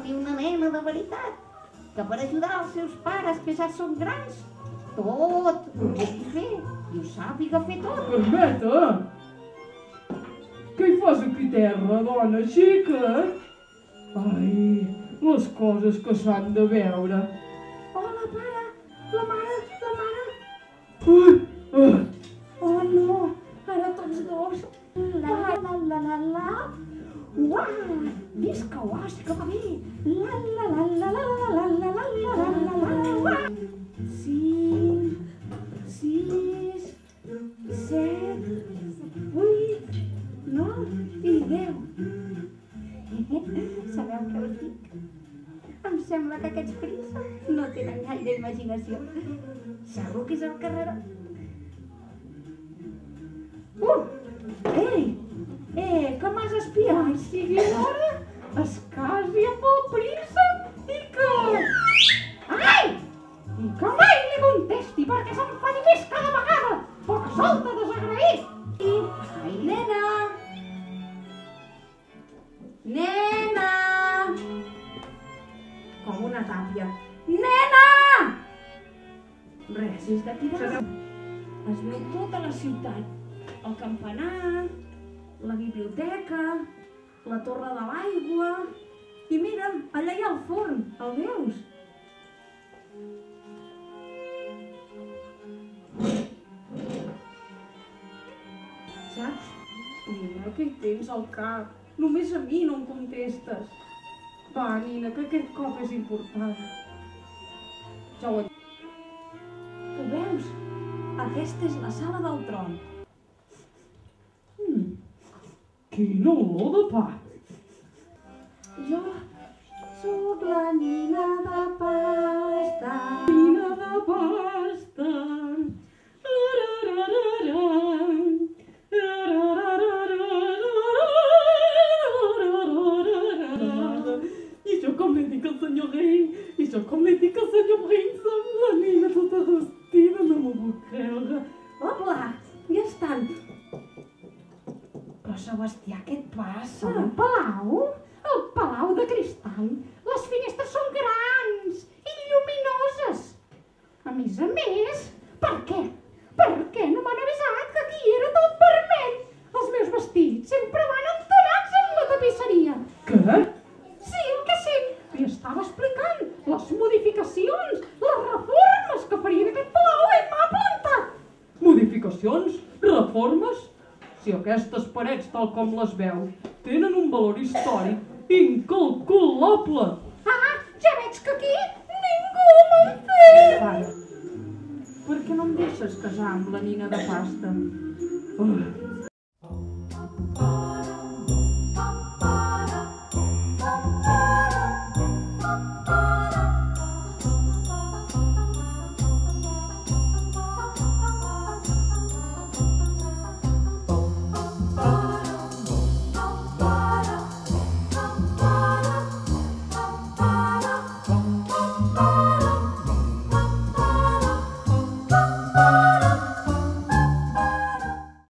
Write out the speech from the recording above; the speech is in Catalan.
tenir una nena de veritat, que per ajudar els seus pares, que ja són grans, tot ho pugui fer i ho sàpiga fer tot. Carmeta! Què hi fas aquí terra, dona xica? Ai, les coses que s'han de veure. Hola, pare! La mare! Oh, no! Ara tots dos! La! Uau! Visca, uau, que va bé! La! 5, 6, 7, 8, 9 i 10. Sabeu què us dic? Em sembla que aquests prínceps no tenen gaire imaginació. Segur que és el carreró. Ei! Que m'has espiat? Ai, sigui l'hora, es casi amb el príncep i que... Ai! I que mai li contesti perquè s'enfadi més cada vegada! Poc solta, desagraït! Ai, nena! Nena! Com una tàpia. Nena! Res, és d'aquí de... Es veu tota la ciutat. El campanar, la biblioteca, la torre de l'aigua... I mira, allà hi ha el forn, el veus? Saps? Nina, què hi tens al cap? Només a mi no em contestes. Va, Nina, que aquest cop és important. Ja ho he... Ho veus? Aquesta és la sala del tron. Quina olor de pa! Jo sóc la nina de pasta. Nina de pasta. I jo com li dic al senyor rei, la nina tota vestida, no m'ho puc creure. Hola, ja estan. Però Sebastià, què et passa? El palau? El palau de cristall. Les finestres són grans i lluminoses. A més, per què? Per què no m'han avisat que aquí era tot vermell? Els meus vestits sempre van entonats amb la tapisseria. Què? Sí, el que sé. Li estava explicant les modificacions, les reformes que farien aquest palau i m'ha plantat. Modificacions? Reformes? Si aquestes parets, tal com les veus, tenen un valor històric incalculable. Ah, ja veig que aquí ningú m'entén. Pare, per què no em deixes casar amb la nina de pasta?